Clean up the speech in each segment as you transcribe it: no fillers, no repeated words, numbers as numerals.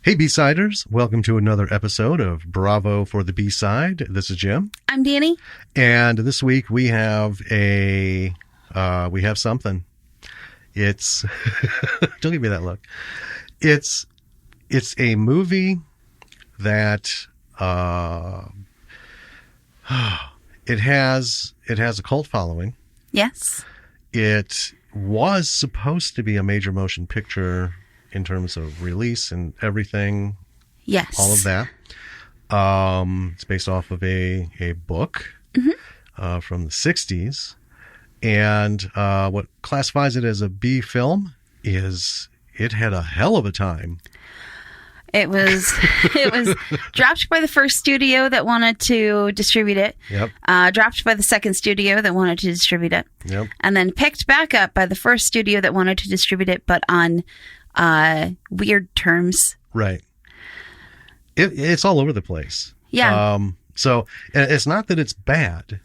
Hey, B-Siders. Welcome to another episode of Bravo for the B-Side. This is Jim. I'm Danny. And this week we have something. It's, don't give me that look. It's a movie that, it has a cult following. Yes. It was supposed to be a major motion picture in terms of release and everything. Yes. All of that. It's based off of a book from the 60s. And what classifies it as a B film is it had a hell of a time. It was dropped by the first studio that wanted to distribute it. Yep. Dropped by the second studio that wanted to distribute it. Yep. And then picked back up by the first studio that wanted to distribute it, but on weird terms. Right. It's all over the place. Yeah. So it's not that it's bad,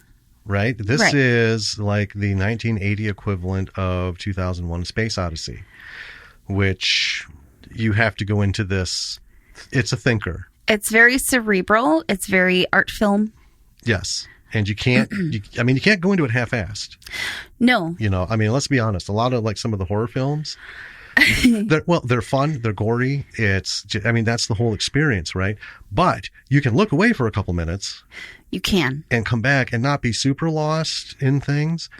right? This is like the 1980 equivalent of 2001: Space Odyssey, which you have to go into this. It's a thinker. It's very cerebral. It's very art film. Yes. And you can't, you can't go into it half-assed. No. Let's be honest. A lot of like some of the horror films, they're fun. They're gory. That's the whole experience, right? But you can look away for a couple minutes. You can. And come back and not be super lost in things.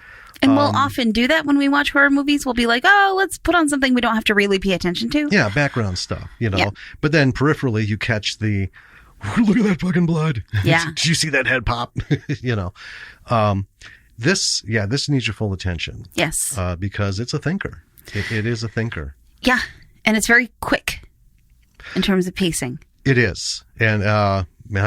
And we'll often do that when we watch horror movies. We'll be like, oh, let's put on something we don't have to really pay attention to. Yeah, background stuff, Yeah. But then peripherally, you catch the, look at that fucking blood. Yeah. Did you see that head pop? This needs your full attention. Yes. Because it's a thinker. It is a thinker. Yeah. And it's very quick in terms of pacing. It is. And, I've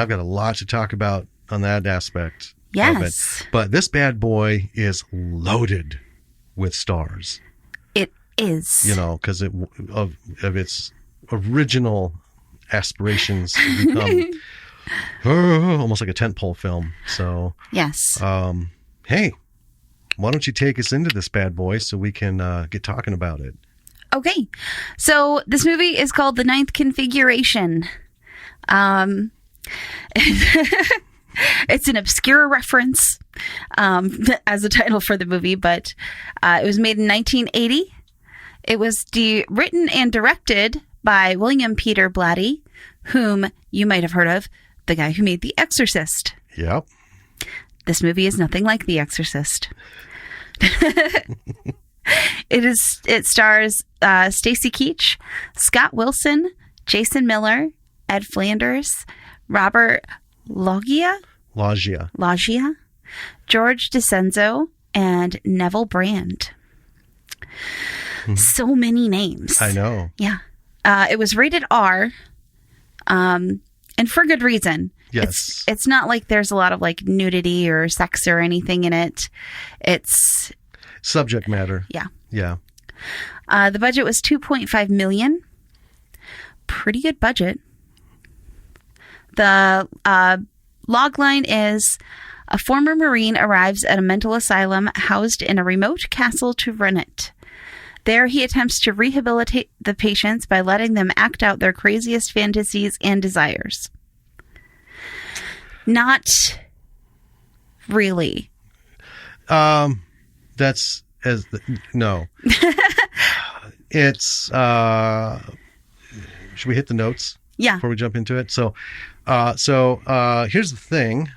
got a lot to talk about on that aspect. Yes. But this bad boy is loaded with stars. It is. Because of its original aspirations to become almost like a tentpole film. So, yes. Hey, why don't you take us into this bad boy so we can get talking about it? Okay. So this movie is called The Ninth Configuration. It's an obscure reference as a title for the movie, but it was made in 1980. It was written and directed by William Peter Blatty, whom you might have heard of, the guy who made The Exorcist. Yep. This movie is nothing like The Exorcist. It stars Stacy Keach, Scott Wilson, Jason Miller, Ed Flanders, Robert Loggia, George DeCenzo, and Neville Brand. So many names. I know. Yeah. It was rated R, and for good reason. Yes. It's not like there's a lot of like nudity or sex or anything in it. It's subject matter. Yeah. Yeah. The budget was $2.5 million. Pretty good budget. The log line is: a former Marine arrives at a mental asylum housed in a remote castle to run it. There he attempts to rehabilitate the patients by letting them act out their craziest fantasies and desires. Not really. No. It's, should we hit the notes? Yeah. Before we jump into it? So here's the thing.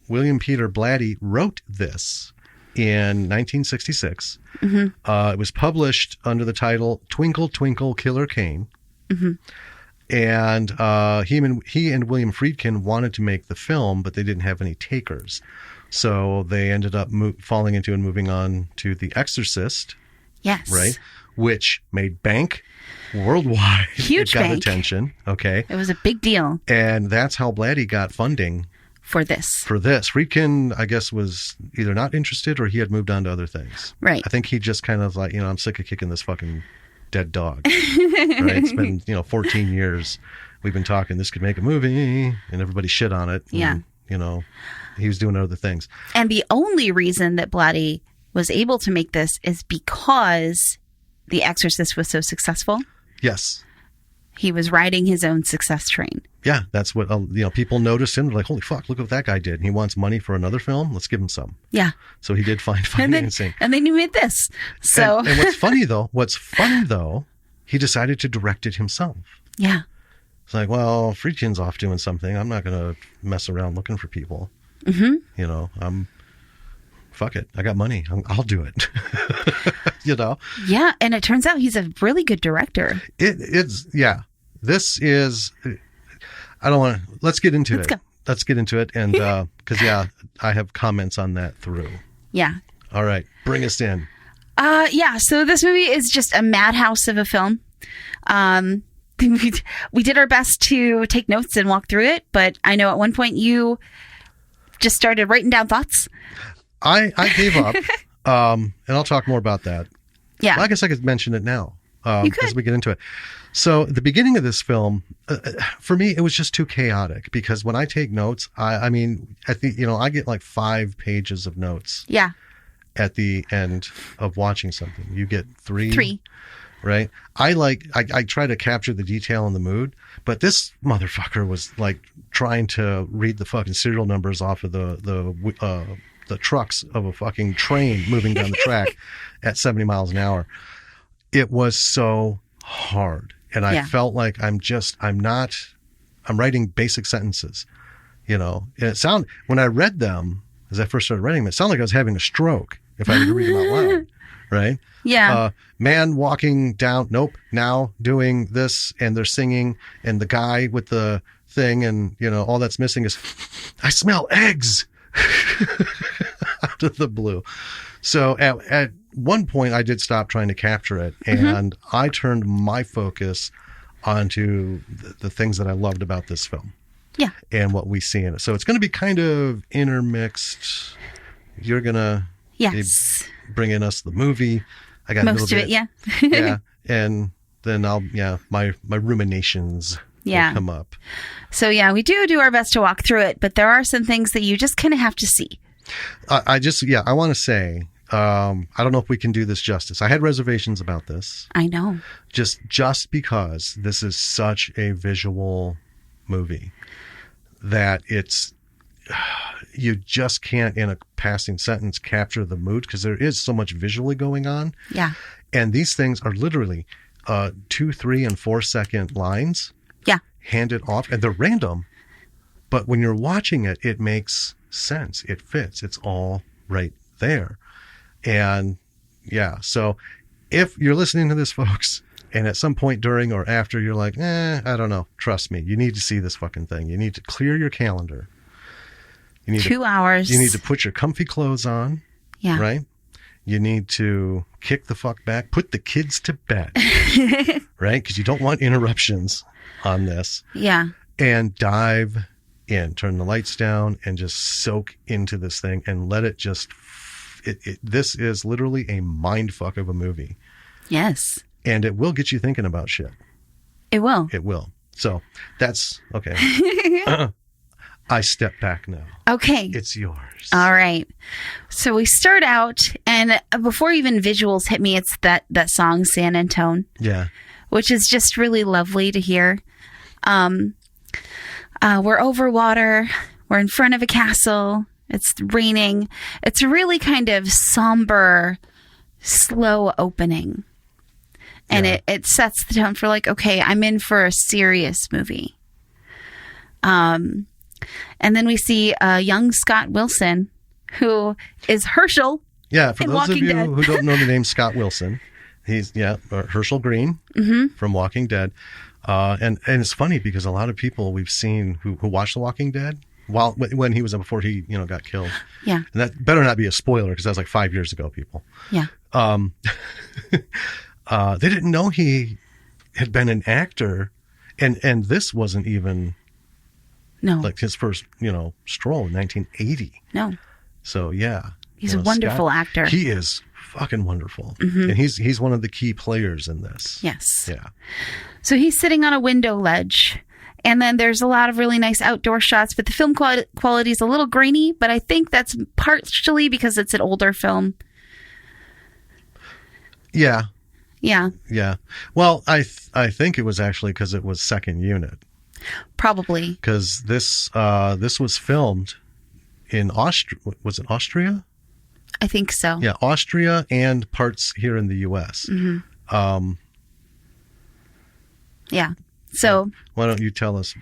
William Peter Blatty wrote this in 1966. It was published under the title Twinkle, Twinkle, Killer Kane. And he and William Friedkin wanted to make the film, but they didn't have any takers. So they ended up falling into and moving on to The Exorcist. Yes. Right? Which made bank worldwide. Huge It got bank. attention. Okay. It was a big deal. And that's how Blatty got funding. For this. Friedkin, I guess, was either not interested or he had moved on to other things. Right. I think he just kind of like, I'm sick of kicking this fucking dead dog. Right? It's been, 14 years. We've been talking, this could make a movie, and everybody shit on it. Yeah. And, he was doing other things. And the only reason that Blatty was able to make this is because The Exorcist was so successful. Yes. He was riding his own success train. Yeah, that's what people noticed him. They're like, holy fuck, look what that guy did. And he wants money for another film. Let's give him some. Yeah. So he did find financing. And then he made this. So and what's funny though, he decided to direct it himself. Yeah. It's like, well, Friedkin's off doing something. I'm not going to mess around looking for people. Mm-hmm. Fuck it. I got money. I'll do it. Yeah, and it turns out he's a really good director. This is, I don't want to, let's get into it. Go. Let's get into it. And, because, I have comments on that through. Yeah. All right. Bring us in. So this movie is just a madhouse of a film. We did our best to take notes and walk through it, but I know at one point you just started writing down thoughts. I gave up, and I'll talk more about that. Yeah. Well, I guess I could mention it now You could. as we get into it. So the beginning of this film, for me, it was just too chaotic because when I take notes, I think, I get like 5 pages of notes. Yeah. At the end of watching something. You get 3. 3. Right? I try to capture the detail and the mood, but this motherfucker was like trying to read the fucking serial numbers off of the trucks of a fucking train moving down the track at 70 miles an hour. It was so hard. And I felt like I'm writing basic sentences, and it when I read them, as I first started writing them, it sounded like I was having a stroke if I were to read them out loud. Right? Yeah. Man walking down, now doing this, and they're singing, and the guy with the thing, and, all that's missing is, I smell eggs out of the blue. So at one point, I did stop trying to capture it, and I turned my focus onto the things that I loved about this film. Yeah. And what we see in it. So it's going to be kind of intermixed. You're going to bring in us the movie. I got most of it, yeah. Yeah. And then my ruminations will come up. So we do our best to walk through it, but there are some things that you just kind of have to see. I want to say, I don't know if we can do this justice. I had reservations about this. I know. Just because this is such a visual movie that you just can't in a passing sentence capture the mood because there is so much visually going on. Yeah. And these things are literally 2, 3, and 4 second lines. Yeah. Handed off, and they're random. But when you're watching it, it makes sense. It fits. It's all right there. And so if you're listening to this, folks, and at some point during or after you're like, I don't know, trust me, you need to see this fucking thing. You need to clear your calendar. You need 2 hours. You need to put your comfy clothes on. Yeah. Right? You need to kick the fuck back, put the kids to bed. Right? Because you don't want interruptions on this. Yeah. And dive in. Turn the lights down and just soak into this thing and let it just... This is literally a mind fuck of a movie. Yes. And it will get you thinking about shit. It will. It will. So that's okay. I step back now. Okay. It's yours. All right. So we start out, and before even visuals hit me, it's that song San Antone. Yeah. Which is just really lovely to hear. We're over water. We're in front of a castle. It's raining. It's a really kind of somber, slow opening. And it sets the tone for like, okay, I'm in for a serious movie. And then we see young Scott Wilson, who is Herschel. Yeah, for those Walking of you Dead. who don't know the name Scott Wilson, he's Herschel Green from Walking Dead. And it's funny because a lot of people we've seen who watched The Walking Dead when he was before he got killed. Yeah. And that better not be a spoiler because that was like 5 years ago, people. Yeah. They didn't know he had been an actor, and this wasn't even like his first stroll in 1980. No. So yeah, he's a wonderful Scott, actor. He is fucking wonderful, and he's one of the key players in this. Yes. Yeah. So he's sitting on a window ledge, and then there's a lot of really nice outdoor shots, but the film quality is a little grainy, but I think that's partially because it's an older film. Yeah. Yeah, Yeah. Well, I think it was actually because it was second unit. probably. Because this was filmed in Austria. Was it Austria? I think so. Yeah, Austria and parts here in the U.S. Mm-hmm. Yeah. So why don't you tell us?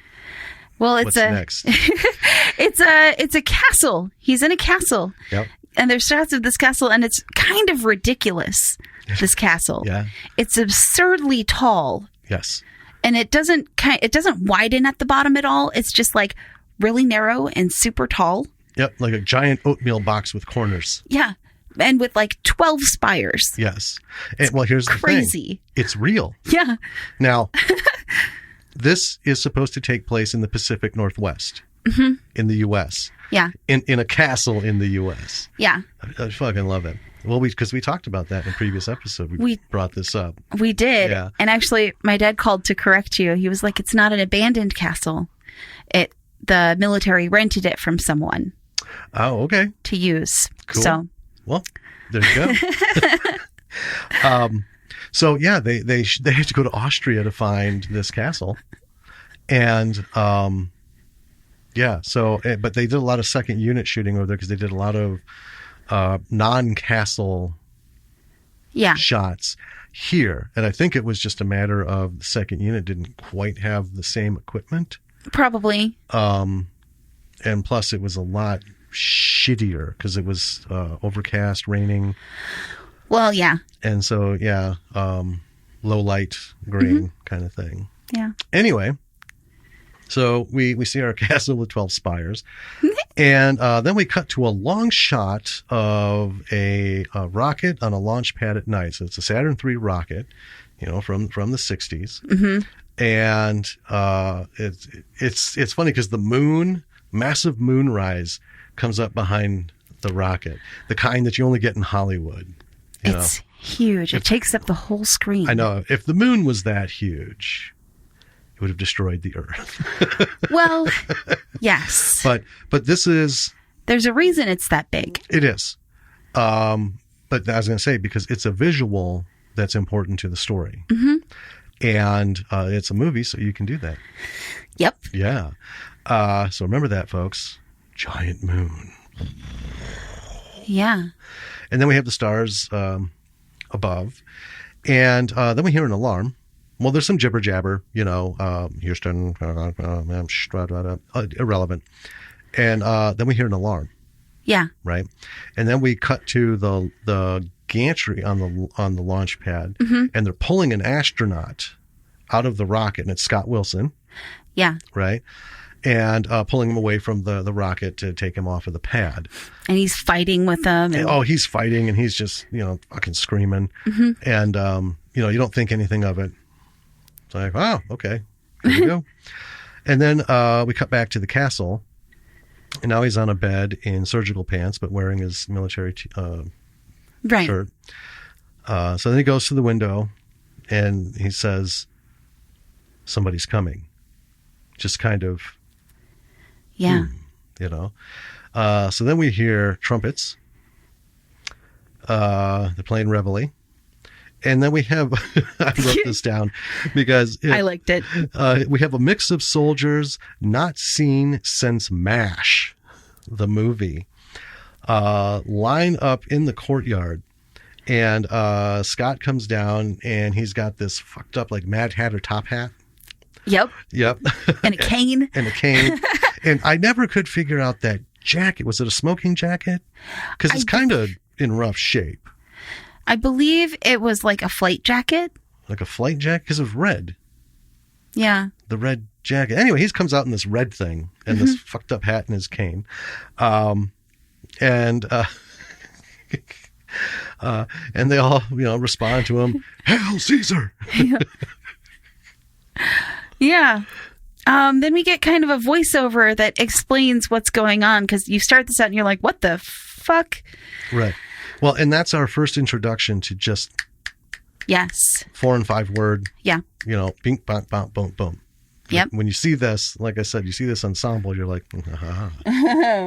Well, what's next? it's a castle. He's in a castle. Yep. And there's shots of this castle, and it's kind of ridiculous. This castle. Yeah. It's absurdly tall. Yes. And it doesn't widen at the bottom at all. It's just like really narrow and super tall. Yep, like a giant oatmeal box with corners. Yeah. And with like 12 spires. Yes. And, well, here's the crazy. thing. It's real. Yeah. Now, this is supposed to take place in the Pacific Northwest in the U.S. Yeah. In a castle in the U.S. Yeah. I fucking love it. Well, because we talked about that in a previous episode. We brought this up. We did. Yeah. And actually, my dad called to correct you. He was like, it's not an abandoned castle. The military rented it from someone. Oh, okay. To use. Cool. So. Well, there you go. So, yeah, they had to go to Austria to find this castle. And, yeah, so, but they did a lot of second unit shooting over there because they did a lot of non-castle shots here. And I think it was just a matter of the second unit didn't quite have the same equipment. Probably. And plus it was a lot shittier because it was overcast, raining. Well, yeah. And so, yeah, low light green kind of thing. Yeah. Anyway, so we see our castle with 12 spires. And then we cut to a long shot of a rocket on a launch pad at night. So it's a Saturn III rocket, from the 60s. Mm-hmm. And it's funny because the massive moonrise comes up behind the rocket, the kind that you only get in Hollywood. It's huge. It takes up the whole screen. I know. If the moon was that huge, it would have destroyed the Earth. Well, yes. But there's a reason it's that big. It is. But I was going to say, because it's a visual that's important to the story. Mm-hmm. And it's a movie, so you can do that. Yep. Yeah. So remember that, folks. Giant moon. Yeah. And then we have the stars above. And then we hear an alarm. Well, there's some jibber jabber, Houston, irrelevant. And then we hear an alarm. Yeah. Right. And then we cut to the gantry on the launch pad, and they're pulling an astronaut out of the rocket, and it's Scott Wilson. Yeah. Right. And pulling him away from the rocket to take him off of the pad. And he's fighting with them. He's fighting, and he's just, fucking screaming. Mm-hmm. And, you don't think anything of it. It's like, oh, okay, here we go. And then we cut back to the castle, and now he's on a bed in surgical pants, but wearing his military shirt. So then he goes to the window, and he says, somebody's coming. Just kind of... Yeah. So then we hear trumpets. They're playing Reveille. And then we have, I wrote this down because I liked it. We have a mix of soldiers not seen since MASH, the movie, line up in the courtyard. And Scott comes down, and he's got this fucked up like Mad Hatter top hat. Yep. And a cane. And I never could figure out that jacket. Was it a smoking jacket? Because it's kind of in rough shape. I believe it was like a flight jacket. Like a flight jacket? Because it was red. Yeah. The red jacket. Anyway, he comes out in this red thing and this fucked up hat and his cane. And they all, respond to him, Hail Caesar! Yeah. Then we get kind of a voiceover that explains what's going on, because you start this out and you're like, what the fuck? Right. Well, and that's our first introduction to just 4 and 5 word. Yeah. Bing, bang, bang, boom, boom. Yep. When you see this, like I said, you see this ensemble, you're like, mm-hmm.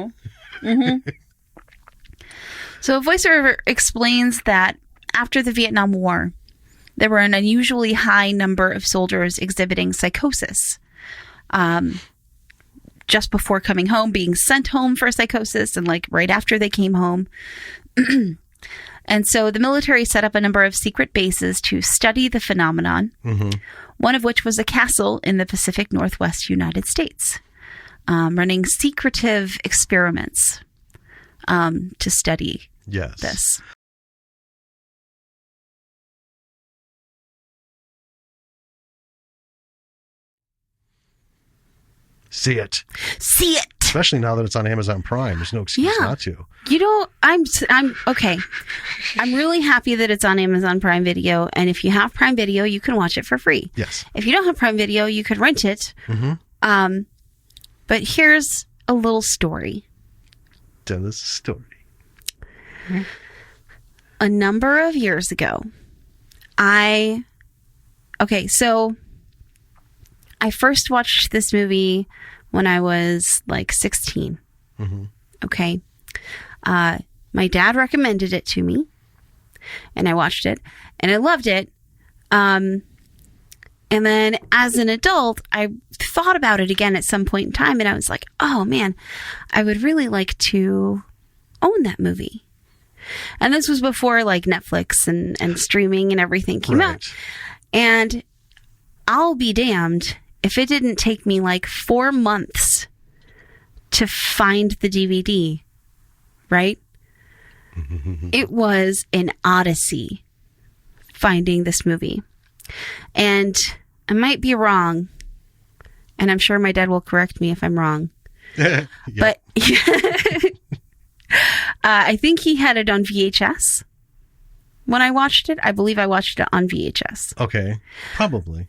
So a voiceover explains that after the Vietnam War, there were an unusually high number of soldiers exhibiting psychosis. Just before coming home, being sent home for psychosis, and like right after they came home. And so the military set up a number of secret bases to study the phenomenon, one of which was a castle in the Pacific Northwest United States, running secretive experiments to study this. See it. See it. Especially now that it's on Amazon Prime. There's no excuse not to. You know, I'm okay. I'm really happy that it's on Amazon Prime Video. And if you have Prime Video, you can watch it for free. Yes. If you don't have Prime Video, you could rent it. But here's a little story. Tell us a story. A number of years ago, I first watched this movie when I was like 16. Okay. My dad recommended it to me, and I watched it, and I loved it. And then as an adult, I thought about it again at some point in time, and I was like, oh man, I would really like to own that movie. And this was before like Netflix and streaming and everything came out. And I'll be damned if it didn't take me like 4 months to find the DVD, right? It was an odyssey finding this movie. And I might be wrong, and I'm sure my dad will correct me if I'm wrong. But I think he had it on VHS when I watched it. I believe I watched it on VHS. Okay, probably.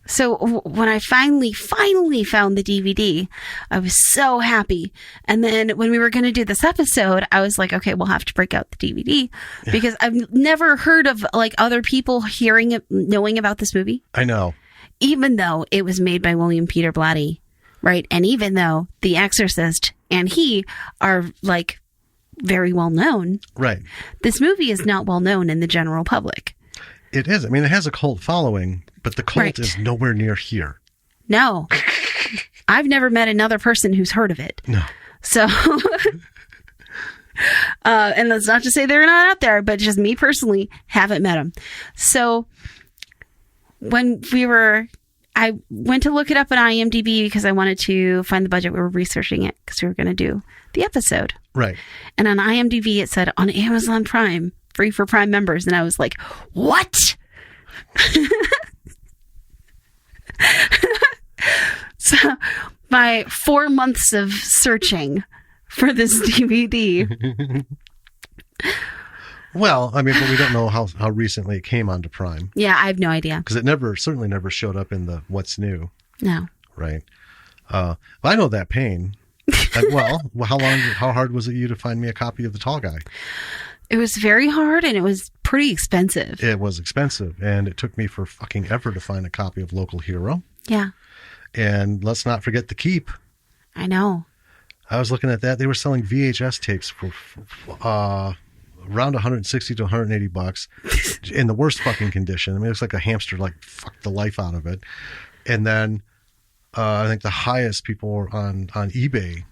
So when I finally found the DVD, I was so happy. And then when we were going to do this episode, I was like, okay, we'll have to break out the DVD because I've never heard of like other people hearing it, knowing about this movie. I know. Even though it was made by William Peter Blatty, right? And even though The Exorcist and he are like very well known. Right. This movie is not well known in the general public. It is. I mean, it has a cult following, but the cult is nowhere near here. No. I've never met another person who's heard of it. No. So, and that's not to say they're not out there, but just me personally haven't met them. So when I went to look it up on IMDb because I wanted to find the budget. We were researching it because we were going to do the episode. Right. And on IMDb, it said on Amazon Prime, free for Prime members. And I was like, what? So by 4 months of searching for this DVD. Well, I mean, but we don't know how recently it came onto Prime. Yeah, I have no idea. Because it certainly never showed up in the What's New. No. Right. But I know that pain. Well, how hard was it you to find me a copy of The Tall Guy? It was very hard, and it was pretty expensive. It was expensive, and it took me for fucking ever to find a copy of Local Hero. Yeah. And let's not forget The Keep. I know. I was looking at that. They were selling VHS tapes for around $160 to $180 in the worst fucking condition. I mean, it looks like a hamster like fucked the life out of it. And then I think the highest people were on eBay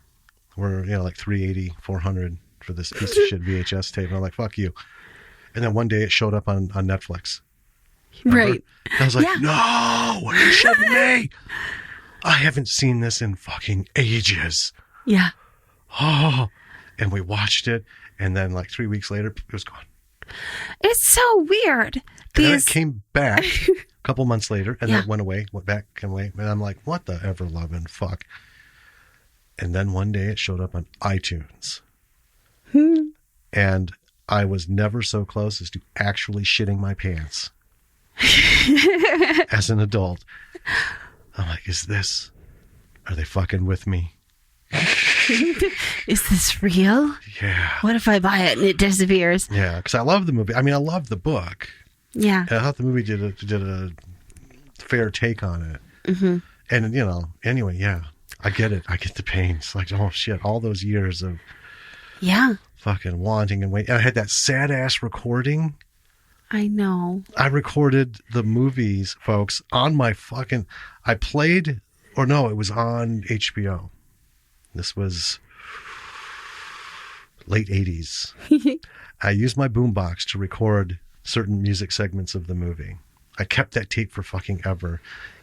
were like $380, $400 for this piece of shit VHS tape. And I'm like, fuck you. And then one day it showed up on Netflix. Remember? Right. And I was like, no, what are you showing me? I haven't seen this in fucking ages. Yeah. Oh, and we watched it. And then like 3 weeks later, it was gone. It's so weird. And then it came back a couple months later, and then it went away, went back, came away. And I'm like, what the ever-loving fuck? And then one day it showed up on iTunes. And I was never so close as to actually shitting my pants as an adult. I'm like, are they fucking with me? Is this real? Yeah. What if I buy it and it disappears? Yeah, because I love the movie. I mean, I love the book. Yeah. And I thought the movie did a fair take on it. Mm-hmm. And, anyway, yeah, I get it. I get the pain. It's like, oh, shit, all those years of fucking wanting and waiting. I had that sad-ass recording I know. I recorded the movies, folks, on my fucking... it was on HBO. This was late 80s. I used my boombox to record certain music segments of the movie. I kept that tape for fucking ever.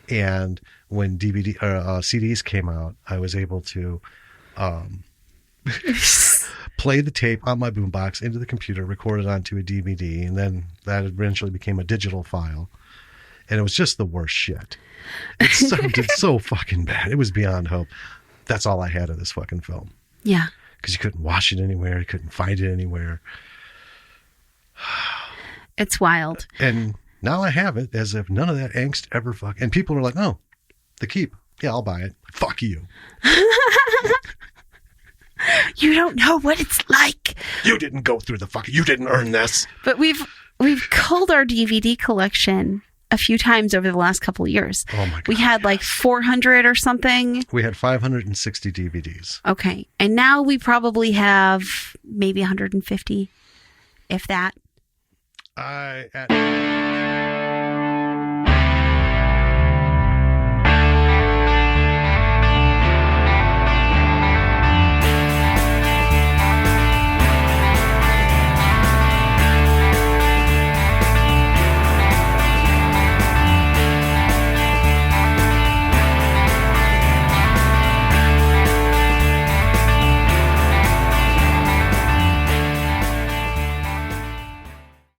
And when CDs came out, I was able to play the tape on my boombox into the computer, record it onto a DVD, and then that eventually became a digital file. And it was just the worst shit. It sounded so fucking bad. It was beyond hope. That's all I had of this fucking film. Yeah. Because you couldn't watch it anywhere. You couldn't find it anywhere. It's wild. And now I have it as if none of that angst ever and people are like, oh, The Keep. Yeah, I'll buy it. Fuck you. You don't know what it's like. You didn't go through you didn't earn this. But we've culled our DVD collection a few times over the last couple of years. Oh my God. We had like 400 or something. We had 560 DVDs. Okay. And now we probably have maybe 150, if that.